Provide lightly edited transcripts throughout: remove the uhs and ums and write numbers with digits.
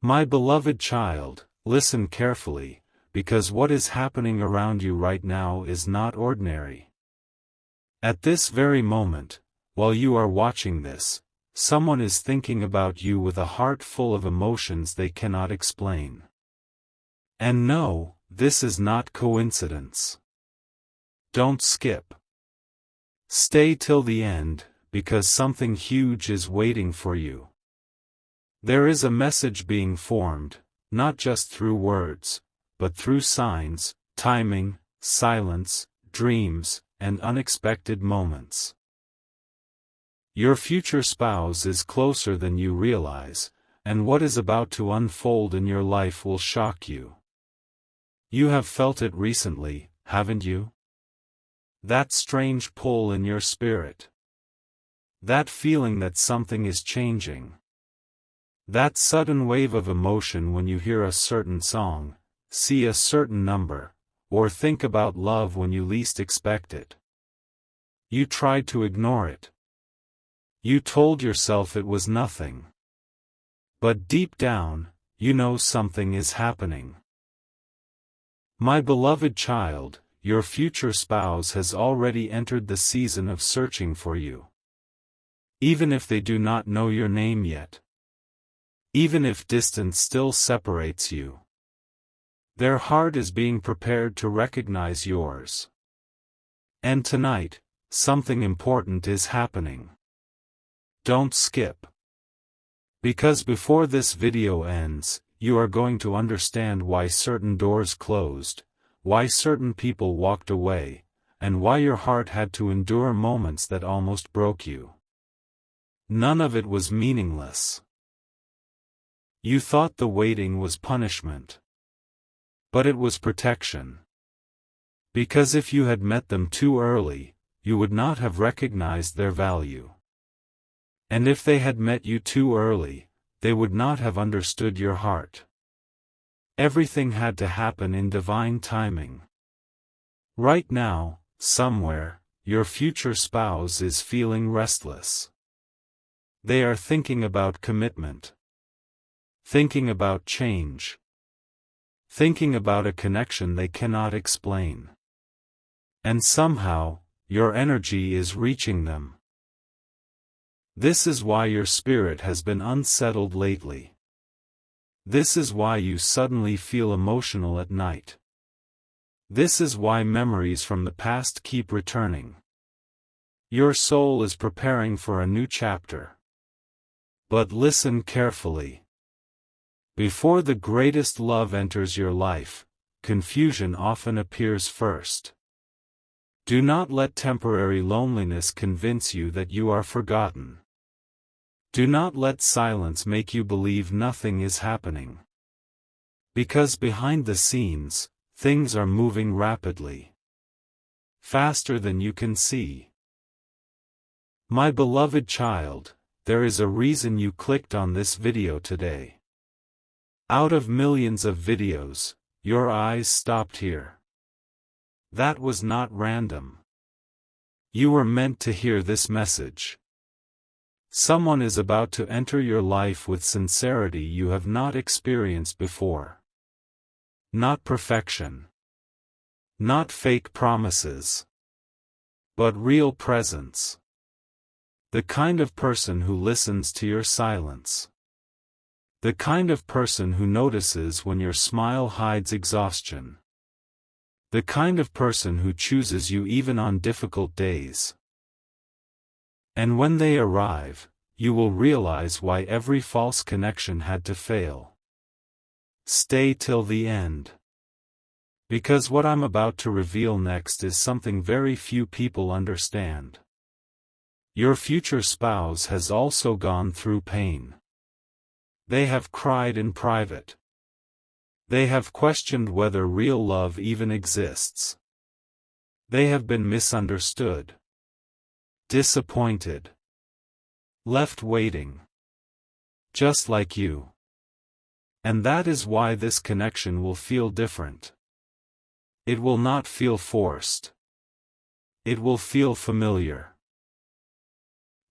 My beloved child, listen carefully, because what is happening around you right now is not ordinary. At this very moment, while you are watching this, someone is thinking about you with a heart full of emotions they cannot explain. And no, this is not coincidence. Don't skip. Stay till the end, because something huge is waiting for you. There is a message being formed, not just through words, but through signs, timing, silence, dreams, and unexpected moments. Your future spouse is closer than you realize, and what is about to unfold in your life will shock you. You have felt it recently, haven't you? That strange pull in your spirit. That feeling that something is changing. That sudden wave of emotion when you hear a certain song, see a certain number, or think about love when you least expect it. You tried to ignore it. You told yourself it was nothing. But deep down, you know something is happening. My beloved child, your future spouse has already entered the season of searching for you. Even if they do not know your name yet. Even if distance still separates you. Their heart is being prepared to recognize yours. And tonight, something important is happening. Don't skip. Because before this video ends, you are going to understand why certain doors closed, why certain people walked away, and why your heart had to endure moments that almost broke you. None of it was meaningless. You thought the waiting was punishment. But it was protection. Because if you had met them too early, you would not have recognized their value. And if they had met you too early, they would not have understood your heart. Everything had to happen in divine timing. Right now, somewhere, your future spouse is feeling restless. They are thinking about commitment. Thinking about change. Thinking about a connection they cannot explain. And somehow, your energy is reaching them. This is why your spirit has been unsettled lately. This is why you suddenly feel emotional at night. This is why memories from the past keep returning. Your soul is preparing for a new chapter. But listen carefully. Before the greatest love enters your life, confusion often appears first. Do not let temporary loneliness convince you that you are forgotten. Do not let silence make you believe nothing is happening. Because behind the scenes, things are moving rapidly. Faster than you can see. My beloved child, there is a reason you clicked on this video today. Out of millions of videos, your eyes stopped here. That was not random. You were meant to hear this message. Someone is about to enter your life with sincerity you have not experienced before. Not perfection. Not fake promises. But real presence. The kind of person who listens to your silence. The kind of person who notices when your smile hides exhaustion. The kind of person who chooses you even on difficult days. And when they arrive, you will realize why every false connection had to fail. Stay till the end. Because what I'm about to reveal next is something very few people understand. Your future spouse has also gone through pain. They have cried in private. They have questioned whether real love even exists. They have been misunderstood. Disappointed. Left waiting. Just like you. And that is why this connection will feel different. It will not feel forced. It will feel familiar.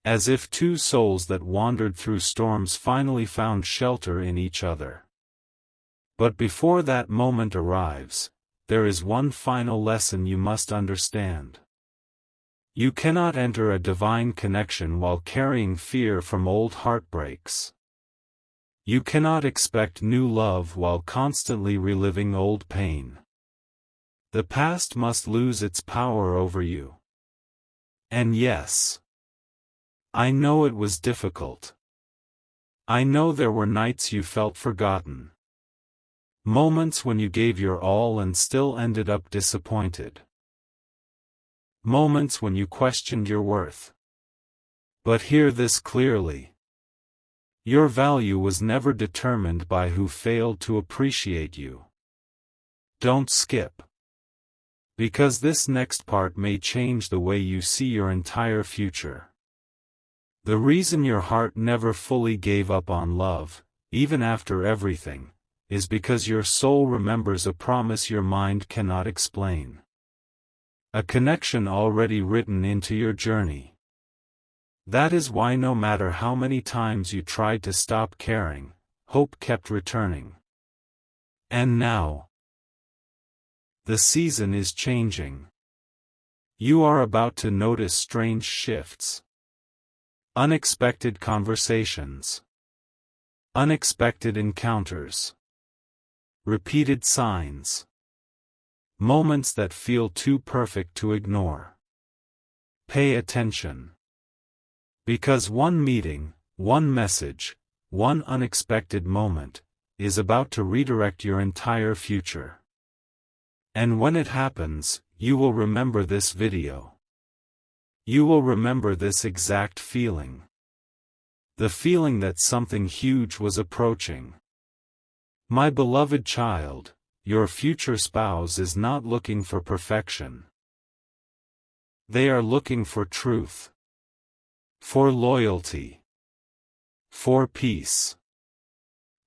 As if two souls that wandered through storms finally found shelter in each other. But before that moment arrives, there is one final lesson you must understand. You cannot enter a divine connection while carrying fear from old heartbreaks. You cannot expect new love while constantly reliving old pain. The past must lose its power over you. And yes, I know it was difficult. I know there were nights you felt forgotten. Moments when you gave your all and still ended up disappointed. Moments when you questioned your worth. But hear this clearly. Your value was never determined by who failed to appreciate you. Don't skip. Because this next part may change the way you see your entire future. The reason your heart never fully gave up on love, even after everything, is because your soul remembers a promise your mind cannot explain. A connection already written into your journey. That is why no matter how many times you tried to stop caring, hope kept returning. And now, the season is changing. You are about to notice strange shifts. Unexpected conversations. Unexpected encounters. Repeated signs. Moments that feel too perfect to ignore. Pay attention. Because one meeting, one message, one unexpected moment, is about to redirect your entire future. And when it happens, you will remember this video. You will remember this exact feeling. The feeling that something huge was approaching. My beloved child, your future spouse is not looking for perfection. They are looking for truth. For loyalty. For peace.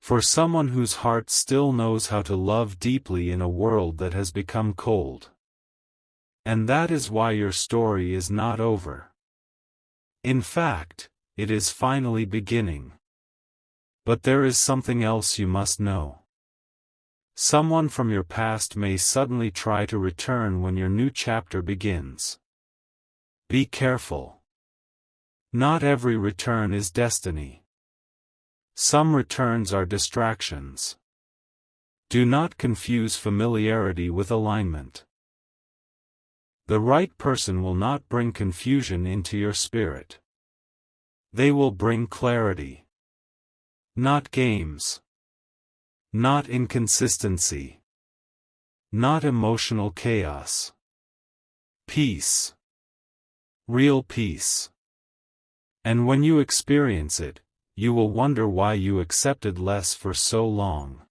For someone whose heart still knows how to love deeply in a world that has become cold. And that is why your story is not over. In fact, it is finally beginning. But there is something else you must know. Someone from your past may suddenly try to return when your new chapter begins. Be careful. Not every return is destiny. Some returns are distractions. Do not confuse familiarity with alignment. The right person will not bring confusion into your spirit. They will bring clarity. Not games. Not inconsistency. Not emotional chaos. Peace. Real peace. And when you experience it, you will wonder why you accepted less for so long.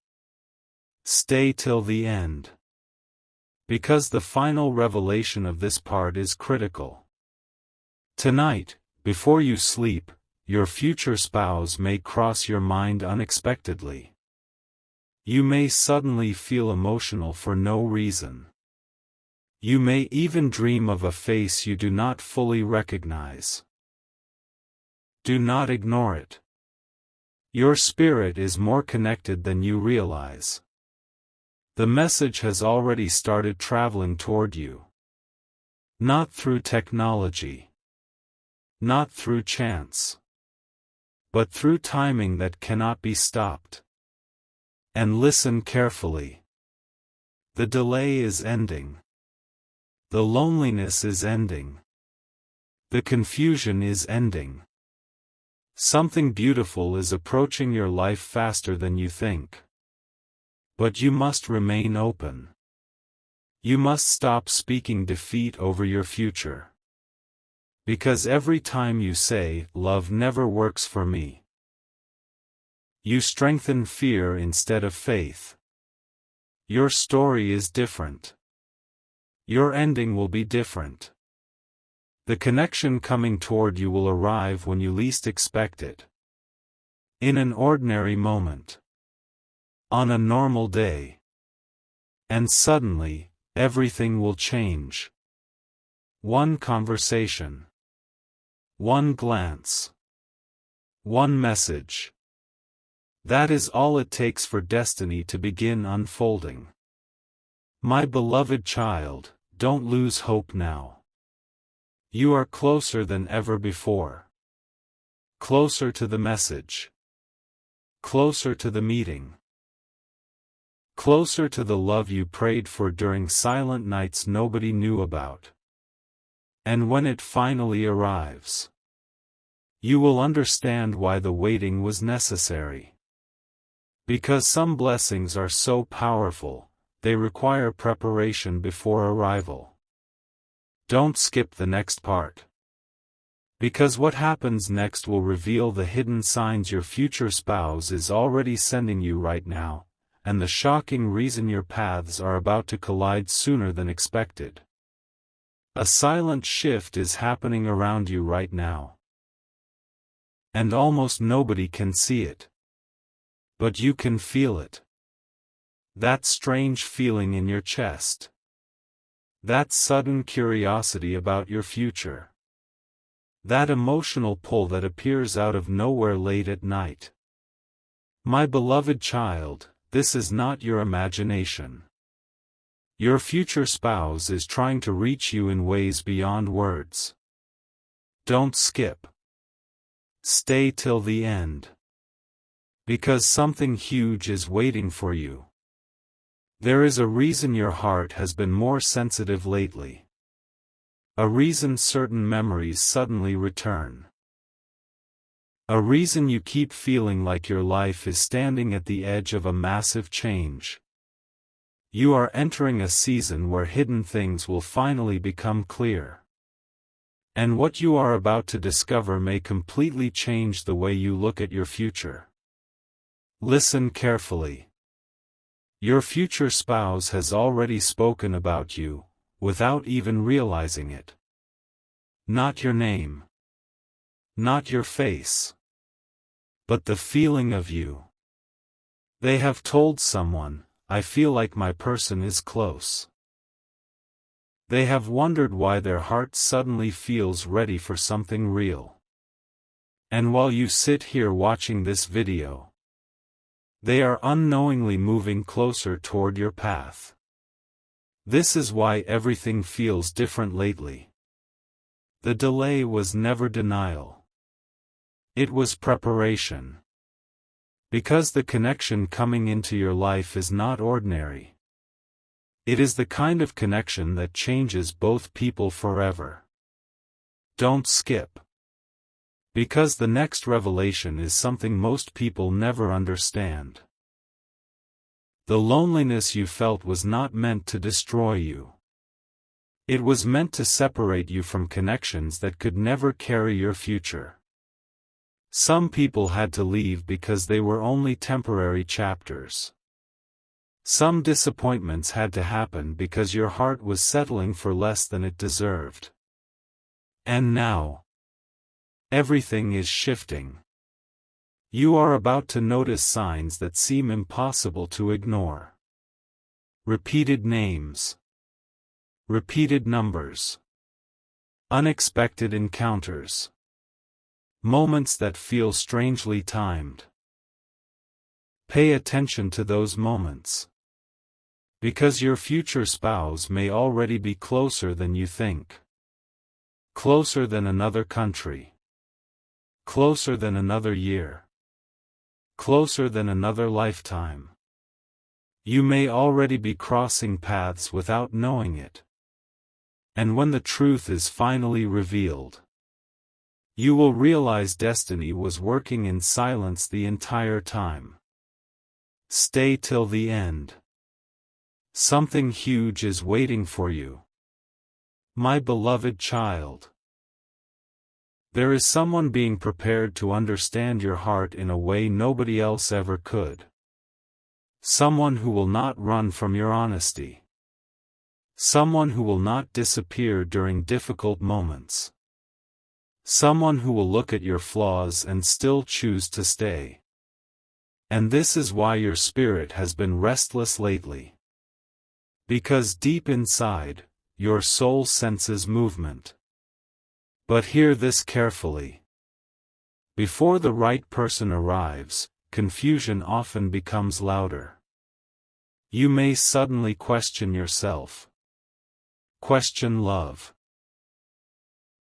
Stay till the end. Because the final revelation of this part is critical. Tonight, before you sleep, your future spouse may cross your mind unexpectedly. You may suddenly feel emotional for no reason. You may even dream of a face you do not fully recognize. Do not ignore it. Your spirit is more connected than you realize. The message has already started traveling toward you. Not through technology. Not through chance. But through timing that cannot be stopped. And listen carefully. The delay is ending. The loneliness is ending. The confusion is ending. Something beautiful is approaching your life faster than you think. But you must remain open. You must stop speaking defeat over your future. Because every time you say, "Love never works for me," you strengthen fear instead of faith. Your story is different. Your ending will be different. The connection coming toward you will arrive when you least expect it. In an ordinary moment. On a normal day. And suddenly, everything will change. One conversation. One glance. One message. That is all it takes for destiny to begin unfolding. My beloved child, don't lose hope now. You are closer than ever before. Closer to the message. Closer to the meeting. Closer to the love you prayed for during silent nights nobody knew about. And when it finally arrives, you will understand why the waiting was necessary. Because some blessings are so powerful, they require preparation before arrival. Don't skip the next part. Because what happens next will reveal the hidden signs your future spouse is already sending you right now, and the shocking reason your paths are about to collide sooner than expected. A silent shift is happening around you right now. And almost nobody can see it. But you can feel it. That strange feeling in your chest. That sudden curiosity about your future. That emotional pull that appears out of nowhere late at night. My beloved child, this is not your imagination. Your future spouse is trying to reach you in ways beyond words. Don't skip. Stay till the end. Because something huge is waiting for you. There is a reason your heart has been more sensitive lately. A reason certain memories suddenly return. A reason you keep feeling like your life is standing at the edge of a massive change. You are entering a season where hidden things will finally become clear. And what you are about to discover may completely change the way you look at your future. Listen carefully. Your future spouse has already spoken about you, without even realizing it. Not your name. Not your face. But the feeling of you. They have told someone, I feel like my person is close. They have wondered why their heart suddenly feels ready for something real. And while you sit here watching this video, they are unknowingly moving closer toward your path. This is why everything feels different lately. The delay was never denial. It was preparation. Because the connection coming into your life is not ordinary. It is the kind of connection that changes both people forever. Don't skip. Because the next revelation is something most people never understand. The loneliness you felt was not meant to destroy you. It was meant to separate you from connections that could never carry your future. Some people had to leave because they were only temporary chapters. Some disappointments had to happen because your heart was settling for less than it deserved. And now, everything is shifting. You are about to notice signs that seem impossible to ignore. Repeated names. Repeated numbers. Unexpected encounters. Moments that feel strangely timed. Pay attention to those moments. Because your future spouse may already be closer than you think. Closer than another country. Closer than another year. Closer than another lifetime. You may already be crossing paths without knowing it. And when the truth is finally revealed, you will realize destiny was working in silence the entire time. Stay till the end. Something huge is waiting for you. My beloved child. There is someone being prepared to understand your heart in a way nobody else ever could. Someone who will not run from your honesty. Someone who will not disappear during difficult moments. Someone who will look at your flaws and still choose to stay. And this is why your spirit has been restless lately. Because deep inside, your soul senses movement. But hear this carefully. Before the right person arrives, confusion often becomes louder. You may suddenly question yourself. Question love.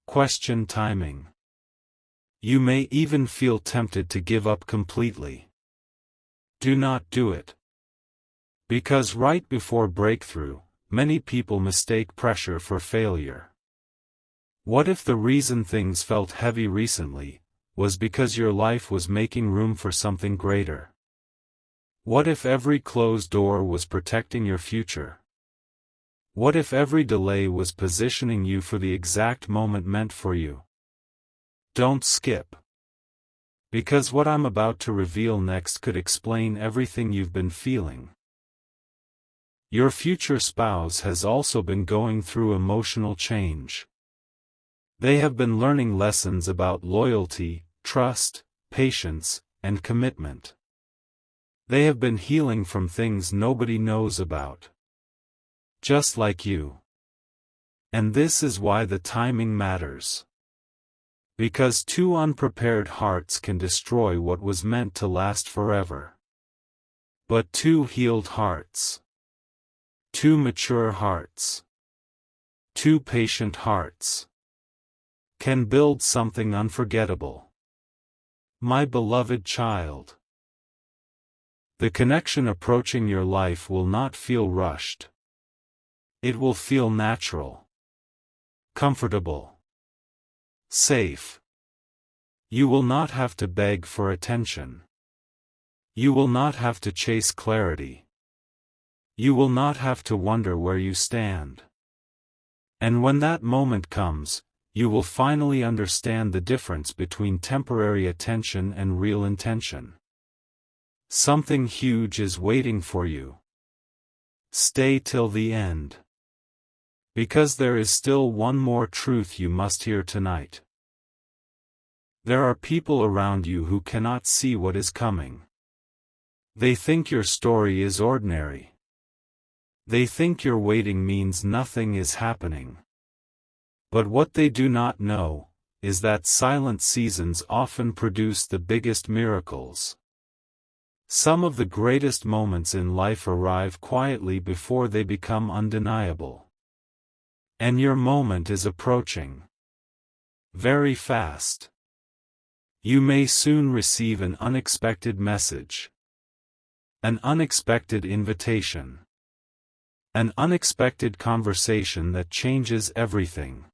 Question timing. You may even feel tempted to give up completely. Do not do it. Because right before breakthrough, many people mistake pressure for failure. What if the reason things felt heavy recently was because your life was making room for something greater? What if every closed door was protecting your future? What if every delay was positioning you for the exact moment meant for you? Don't skip. Because what I'm about to reveal next could explain everything you've been feeling. Your future spouse has also been going through emotional change. They have been learning lessons about loyalty, trust, patience, and commitment. They have been healing from things nobody knows about. Just like you. And this is why the timing matters. Because two unprepared hearts can destroy what was meant to last forever. But two healed hearts, two mature hearts, two patient hearts, can build something unforgettable. My beloved child, the connection approaching your life will not feel rushed. It will feel natural, comfortable, safe. You will not have to beg for attention. You will not have to chase clarity. You will not have to wonder where you stand. And when that moment comes, you will finally understand the difference between temporary attention and real intention. Something huge is waiting for you. Stay till the end. Because there is still one more truth you must hear tonight. There are people around you who cannot see what is coming. They think your story is ordinary. They think your waiting means nothing is happening. But what they do not know is that silent seasons often produce the biggest miracles. Some of the greatest moments in life arrive quietly before they become undeniable. And your moment is approaching. Very fast. You may soon receive an unexpected message. An unexpected invitation. An unexpected conversation that changes everything.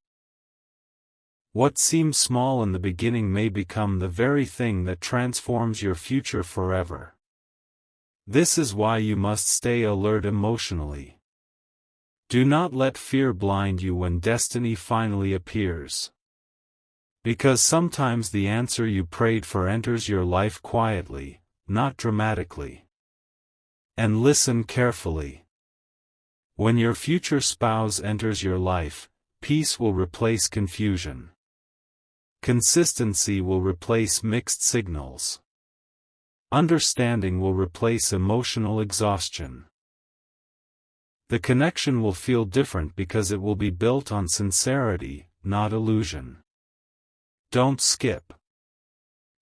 What seems small in the beginning may become the very thing that transforms your future forever. This is why you must stay alert emotionally. Do not let fear blind you when destiny finally appears. Because sometimes the answer you prayed for enters your life quietly, not dramatically. And listen carefully. When your future spouse enters your life, peace will replace confusion. Consistency will replace mixed signals. Understanding will replace emotional exhaustion. The connection will feel different because it will be built on sincerity, not illusion. Don't skip.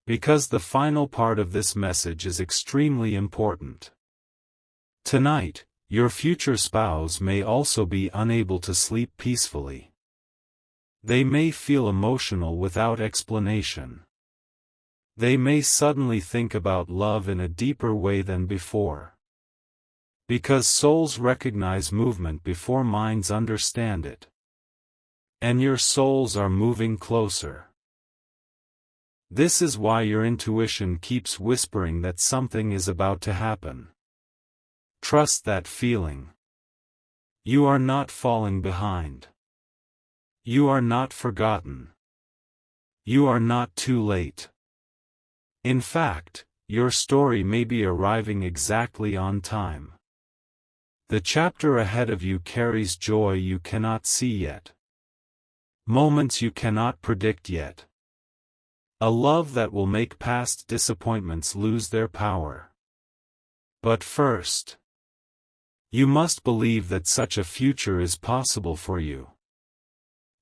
Because the final part of this message is extremely important. Tonight, your future spouse may also be unable to sleep peacefully. They may feel emotional without explanation. They may suddenly think about love in a deeper way than before. Because souls recognize movement before minds understand it. And your souls are moving closer. This is why your intuition keeps whispering that something is about to happen. Trust that feeling. You are not falling behind. You are not forgotten. You are not too late. In fact, your story may be arriving exactly on time. The chapter ahead of you carries joy you cannot see yet. Moments you cannot predict yet. A love that will make past disappointments lose their power. But first, you must believe that such a future is possible for you.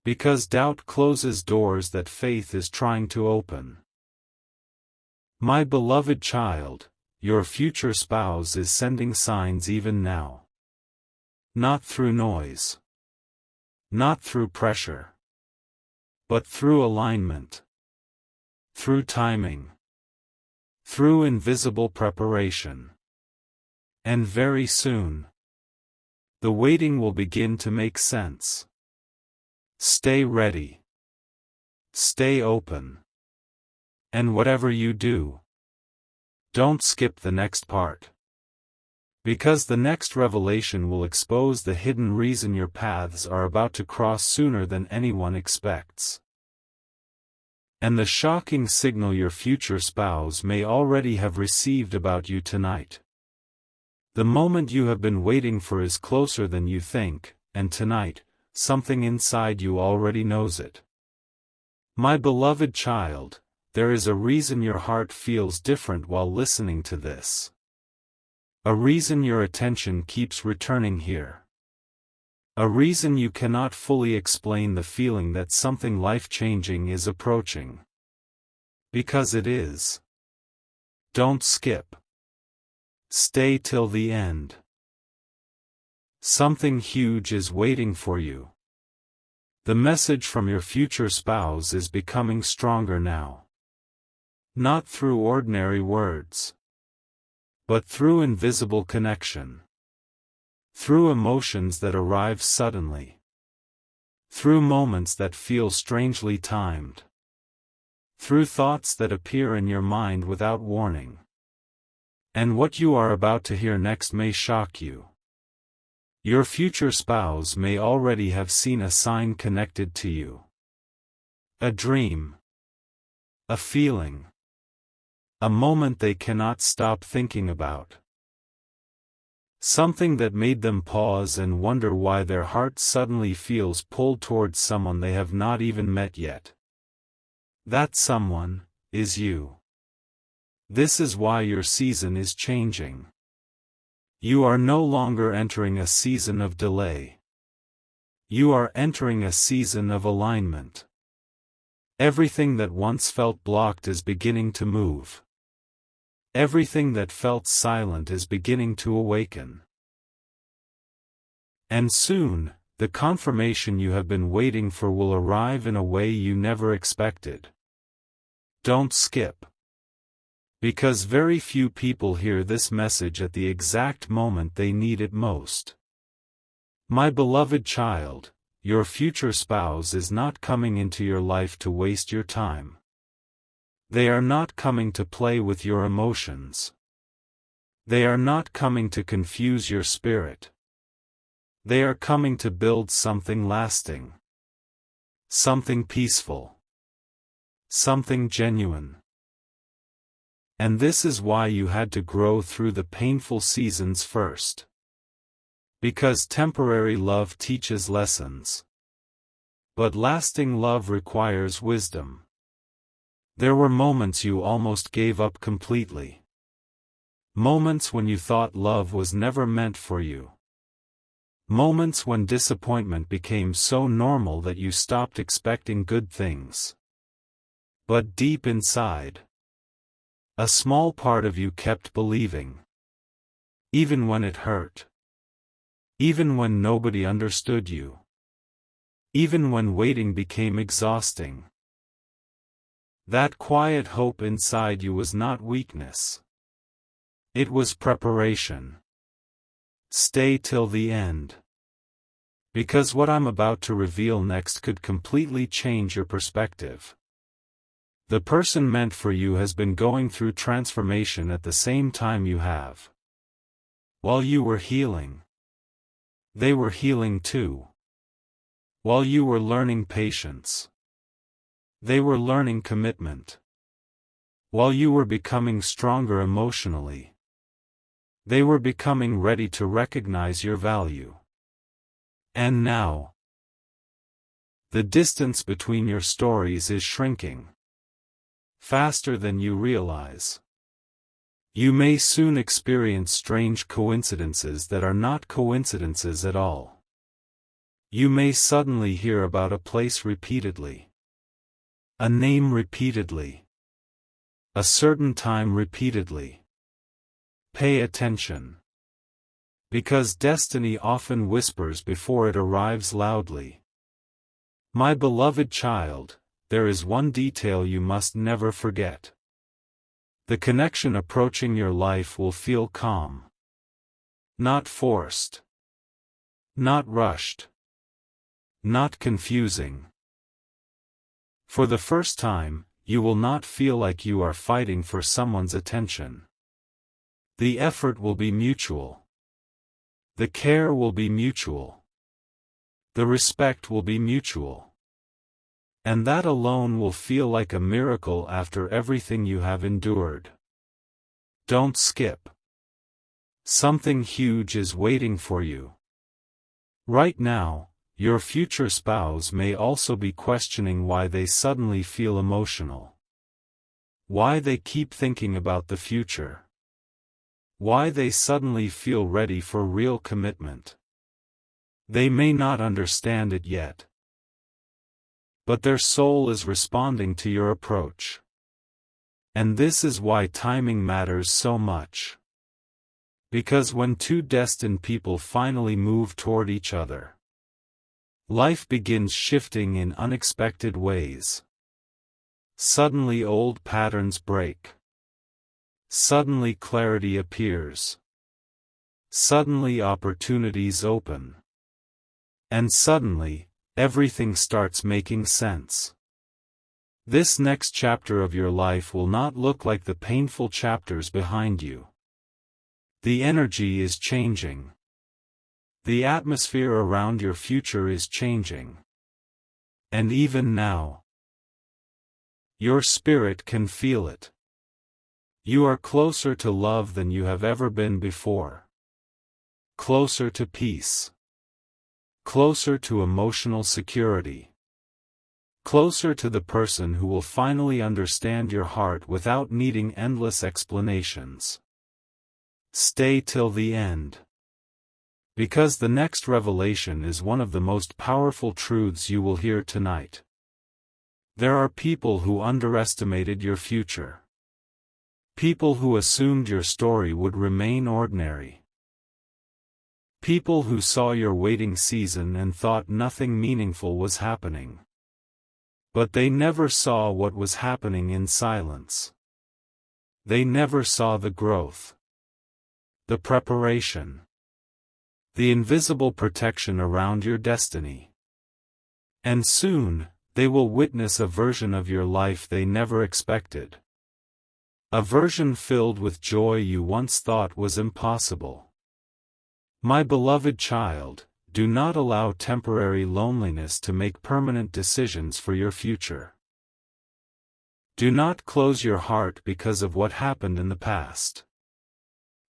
Because doubt closes doors that faith is trying to open. My beloved child, your future spouse is sending signs even now. Not through noise. Not through pressure. But through alignment. Through timing. Through invisible preparation. And very soon, the waiting will begin to make sense. Stay ready. Stay open. And whatever you do, don't skip the next part. Because the next revelation will expose the hidden reason your paths are about to cross sooner than anyone expects. And the shocking signal your future spouse may already have received about you tonight. The moment you have been waiting for is closer than you think, and tonight, something inside you already knows it. My beloved child, there is a reason your heart feels different while listening to this. A reason your attention keeps returning here. A reason you cannot fully explain the feeling that something life-changing is approaching. Because it is. Don't skip. Stay till the end. Something huge is waiting for you. The message from your future spouse is becoming stronger now. Not through ordinary words, but through invisible connection. Through emotions that arrive suddenly. Through moments that feel strangely timed. Through thoughts that appear in your mind without warning. And what you are about to hear next may shock you. Your future spouse may already have seen a sign connected to you. A dream. A feeling. A moment they cannot stop thinking about. Something that made them pause and wonder why their heart suddenly feels pulled towards someone they have not even met yet. That someone is you. This is why your season is changing. You are no longer entering a season of delay. You are entering a season of alignment. Everything that once felt blocked is beginning to move. Everything that felt silent is beginning to awaken. And soon, the confirmation you have been waiting for will arrive in a way you never expected. Don't skip. Because very few people hear this message at the exact moment they need it most. My beloved child, your future spouse is not coming into your life to waste your time. They are not coming to play with your emotions. They are not coming to confuse your spirit. They are coming to build something lasting. Something peaceful. Something genuine. And this is why you had to grow through the painful seasons first. Because temporary love teaches lessons. But lasting love requires wisdom. There were moments you almost gave up completely. Moments when you thought love was never meant for you. Moments when disappointment became so normal that you stopped expecting good things. But deep inside, a small part of you kept believing. Even when it hurt. Even when nobody understood you. Even when waiting became exhausting. That quiet hope inside you was not weakness. It was preparation. Stay till the end. Because what I'm about to reveal next could completely change your perspective. The person meant for you has been going through transformation at the same time you have. While you were healing, they were healing too. While you were learning patience, they were learning commitment. While you were becoming stronger emotionally, they were becoming ready to recognize your value. And now, the distance between your stories is shrinking. Faster than you realize. You may soon experience strange coincidences that are not coincidences at all. You may suddenly hear about a place repeatedly, a name repeatedly, a certain time repeatedly. Pay attention. Because destiny often whispers before it arrives loudly. My beloved child, there is one detail you must never forget. The connection approaching your life will feel calm. Not forced. Not rushed. Not confusing. For the first time, you will not feel like you are fighting for someone's attention. The effort will be mutual. The care will be mutual. The respect will be mutual. And that alone will feel like a miracle after everything you have endured. Don't skip. Something huge is waiting for you. Right now, your future spouse may also be questioning why they suddenly feel emotional. Why they keep thinking about the future. Why they suddenly feel ready for real commitment. They may not understand it yet. But their soul is responding to your approach. And this is why timing matters so much. Because when two destined people finally move toward each other, life begins shifting in unexpected ways. Suddenly old patterns break. Suddenly clarity appears. Suddenly opportunities open. And suddenly, everything starts making sense. This next chapter of your life will not look like the painful chapters behind you. The energy is changing. The atmosphere around your future is changing. And even now, your spirit can feel it. You are closer to love than you have ever been before. Closer to peace. Closer to emotional security. Closer to the person who will finally understand your heart without needing endless explanations. Stay till the end. Because the next revelation is one of the most powerful truths you will hear tonight. There are people who underestimated your future. People who assumed your story would remain ordinary. People who saw your waiting season and thought nothing meaningful was happening. But they never saw what was happening in silence. They never saw the growth. The preparation. The invisible protection around your destiny. And soon, they will witness a version of your life they never expected. A version filled with joy you once thought was impossible. My beloved child, do not allow temporary loneliness to make permanent decisions for your future. Do not close your heart because of what happened in the past.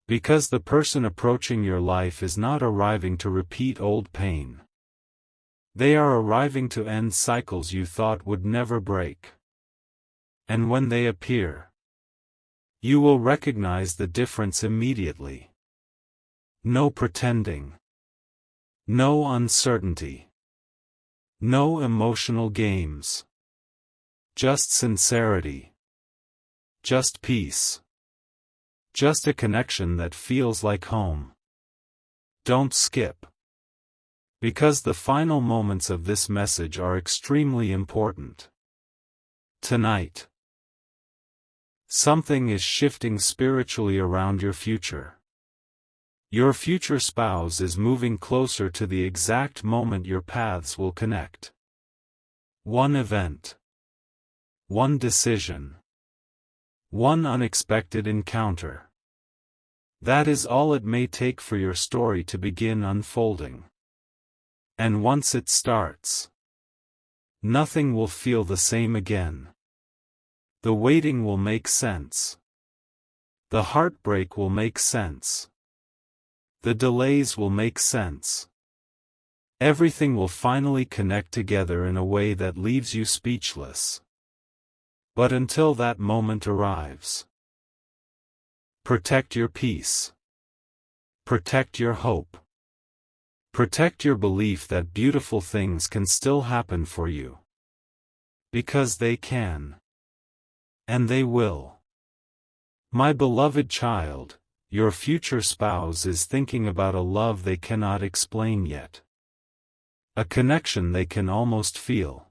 Because the person approaching your life is not arriving to repeat old pain. They are arriving to end cycles you thought would never break. And when they appear, you will recognize the difference immediately. No pretending. No uncertainty. No emotional games. Just sincerity. Just peace. Just a connection that feels like home. Don't skip. Because the final moments of this message are extremely important. Tonight, something is shifting spiritually around your future. Your future spouse is moving closer to the exact moment your paths will connect. One event. One decision. One unexpected encounter. That is all it may take for your story to begin unfolding. And once it starts, nothing will feel the same again. The waiting will make sense. The heartbreak will make sense. The delays will make sense. Everything will finally connect together in a way that leaves you speechless. But until that moment arrives, protect your peace. Protect your hope. Protect your belief that beautiful things can still happen for you. Because they can. And they will. My beloved child, your future spouse is thinking about a love they cannot explain yet. A connection they can almost feel.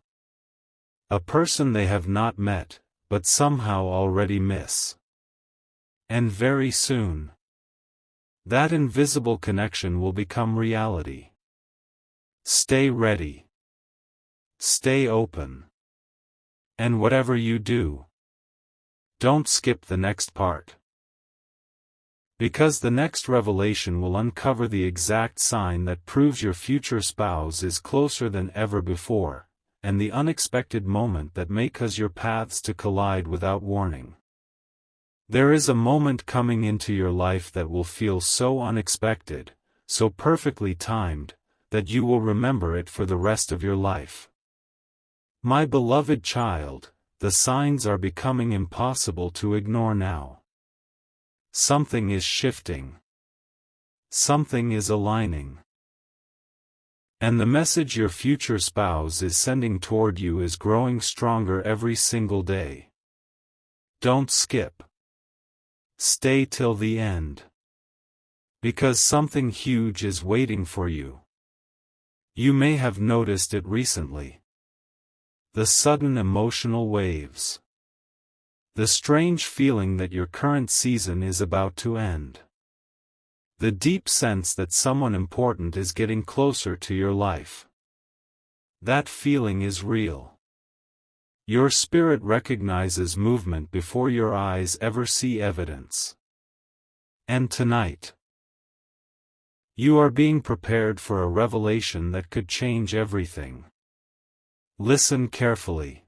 A person they have not met, but somehow already miss. And very soon, that invisible connection will become reality. Stay ready. Stay open. And whatever you do, don't skip the next part. Because the next revelation will uncover the exact sign that proves your future spouse is closer than ever before, and the unexpected moment that may cause your paths to collide without warning. There is a moment coming into your life that will feel so unexpected, so perfectly timed, that you will remember it for the rest of your life. My beloved child, the signs are becoming impossible to ignore now. Something is shifting. Something is aligning. And the message your future spouse is sending toward you is growing stronger every single day. Don't skip. Stay till the end. Because something huge is waiting for you. You may have noticed it recently. The sudden emotional waves. The strange feeling that your current season is about to end. The deep sense that someone important is getting closer to your life. That feeling is real. Your spirit recognizes movement before your eyes ever see evidence. And tonight, you are being prepared for a revelation that could change everything. Listen carefully.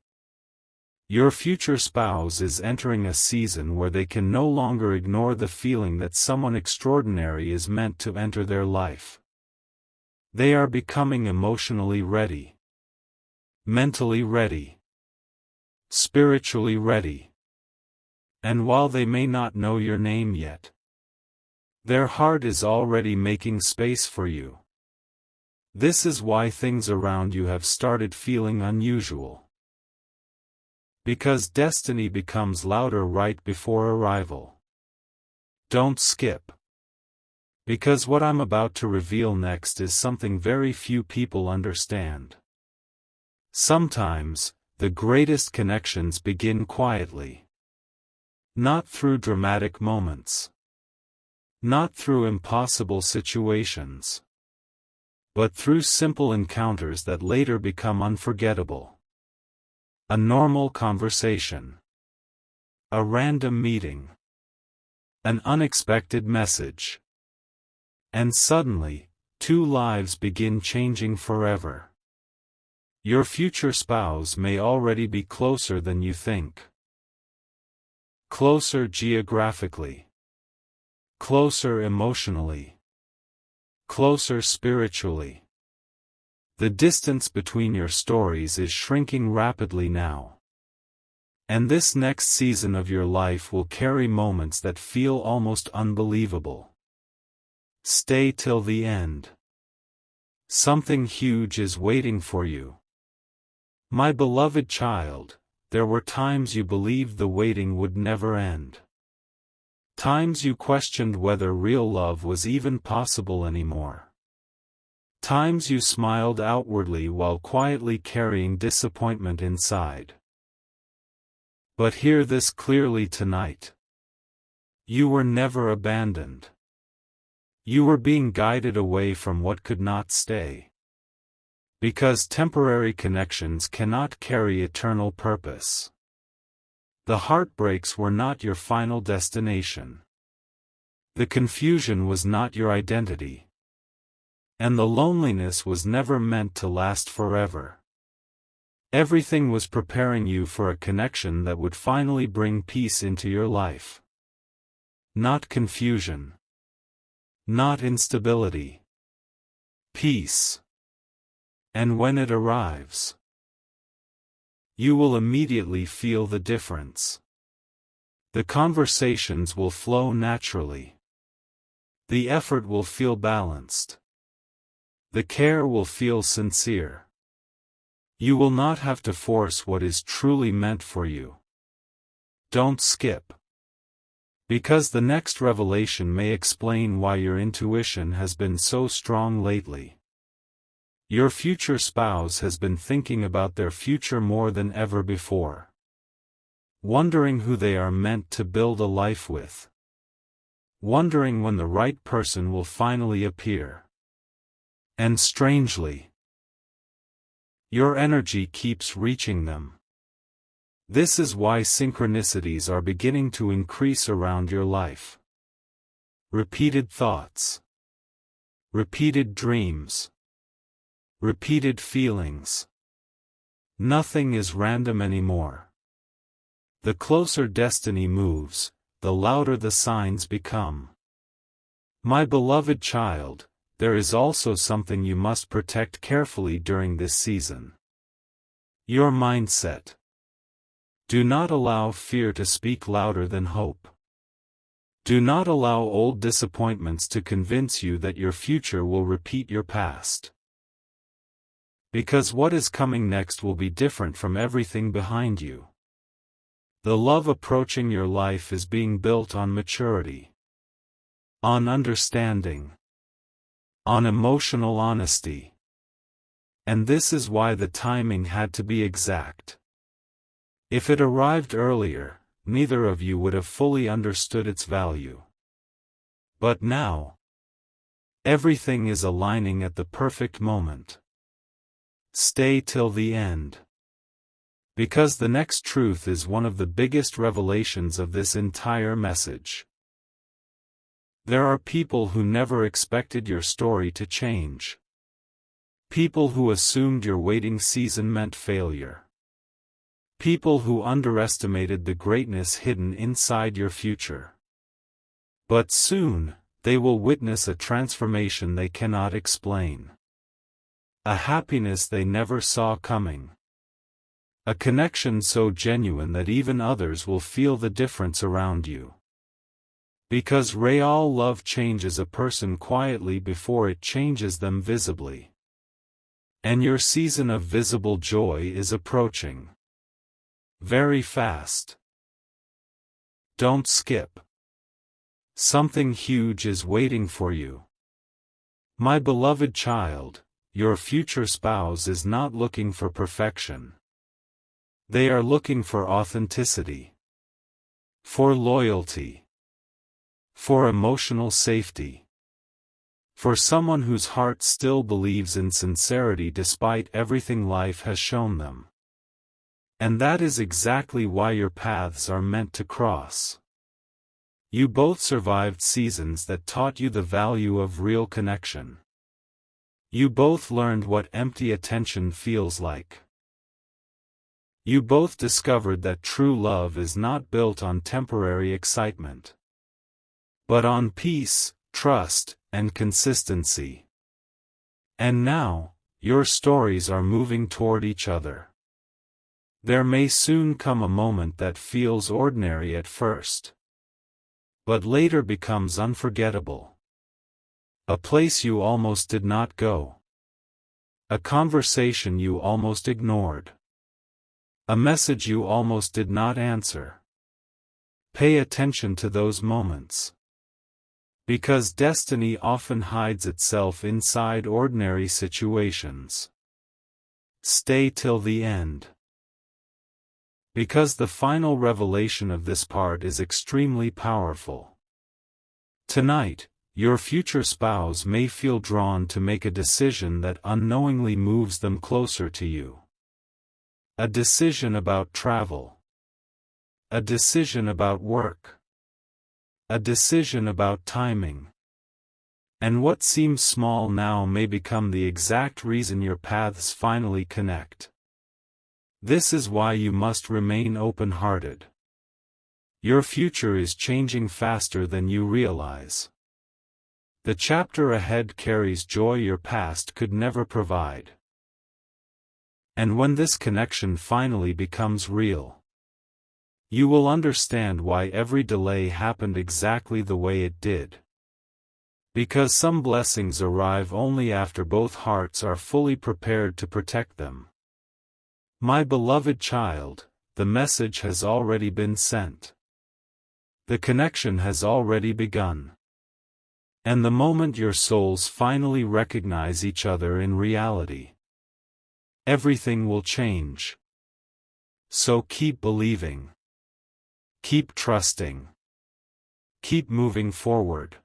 Your future spouse is entering a season where they can no longer ignore the feeling that someone extraordinary is meant to enter their life. They are becoming emotionally ready. Mentally ready. Spiritually ready. And while they may not know your name yet, their heart is already making space for you. This is why things around you have started feeling unusual. Because destiny becomes louder right before arrival. Don't skip. Because what I'm about to reveal next is something very few people understand. Sometimes, the greatest connections begin quietly. Not through dramatic moments. Not through impossible situations. But through simple encounters that later become unforgettable. A normal conversation. A random meeting. An unexpected message. And suddenly, two lives begin changing forever. Your future spouse may already be closer than you think. Closer geographically. Closer emotionally. Closer spiritually. The distance between your stories is shrinking rapidly now. And this next season of your life will carry moments that feel almost unbelievable. Stay till the end. Something huge is waiting for you. My beloved child, there were times you believed the waiting would never end. Times you questioned whether real love was even possible anymore. Times you smiled outwardly while quietly carrying disappointment inside. But hear this clearly tonight. You were never abandoned. You were being guided away from what could not stay. Because temporary connections cannot carry eternal purpose. The heartbreaks were not your final destination. The confusion was not your identity. And the loneliness was never meant to last forever. Everything was preparing you for a connection that would finally bring peace into your life. Not confusion. Not instability. Peace. And when it arrives, you will immediately feel the difference. The conversations will flow naturally. The effort will feel balanced. The care will feel sincere. You will not have to force what is truly meant for you. Don't skip. Because the next revelation may explain why your intuition has been so strong lately. Your future spouse has been thinking about their future more than ever before. Wondering who they are meant to build a life with. Wondering when the right person will finally appear. And strangely, your energy keeps reaching them. This is why synchronicities are beginning to increase around your life. Repeated thoughts. Repeated dreams. Repeated feelings. Nothing is random anymore. The closer destiny moves, the louder the signs become. My beloved child, there is also something you must protect carefully during this season. Your mindset. Do not allow fear to speak louder than hope. Do not allow old disappointments to convince you that your future will repeat your past. Because what is coming next will be different from everything behind you. The love approaching your life is being built on maturity, on understanding, on emotional honesty. And this is why the timing had to be exact. If it arrived earlier, neither of you would have fully understood its value. But now, everything is aligning at the perfect moment. Stay till the end. Because the next truth is one of the biggest revelations of this entire message. There are people who never expected your story to change. People who assumed your waiting season meant failure. People who underestimated the greatness hidden inside your future. But soon, they will witness a transformation they cannot explain. A happiness they never saw coming. A connection so genuine that even others will feel the difference around you. Because real love changes a person quietly before it changes them visibly. And your season of visible joy is approaching. Very fast. Don't skip. Something huge is waiting for you. My beloved child, your future spouse is not looking for perfection. They are looking for authenticity. For loyalty. For emotional safety. For someone whose heart still believes in sincerity despite everything life has shown them. And that is exactly why your paths are meant to cross. You both survived seasons that taught you the value of real connection. You both learned what empty attention feels like. You both discovered that true love is not built on temporary excitement, but on peace, trust, and consistency. And now, your stories are moving toward each other. There may soon come a moment that feels ordinary at first, but later becomes unforgettable. A place you almost did not go. A conversation you almost ignored. A message you almost did not answer. Pay attention to those moments. Because destiny often hides itself inside ordinary situations. Stay till the end. Because the final revelation of this part is extremely powerful. Tonight, your future spouse may feel drawn to make a decision that unknowingly moves them closer to you. A decision about travel. A decision about work. A decision about timing. And what seems small now may become the exact reason your paths finally connect. This is why you must remain open-hearted. Your future is changing faster than you realize. The chapter ahead carries joy your past could never provide. And when this connection finally becomes real, you will understand why every delay happened exactly the way it did. Because some blessings arrive only after both hearts are fully prepared to protect them. My beloved child, the message has already been sent. The connection has already begun. And the moment your souls finally recognize each other in reality, everything will change. So keep believing. Keep trusting. Keep moving forward.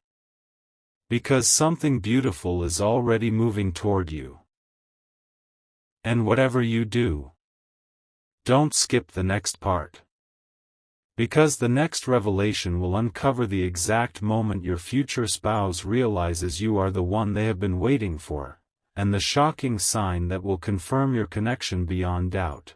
Because something beautiful is already moving toward you. And whatever you do, don't skip the next part. Because the next revelation will uncover the exact moment your future spouse realizes you are the one they have been waiting for, and the shocking sign that will confirm your connection beyond doubt.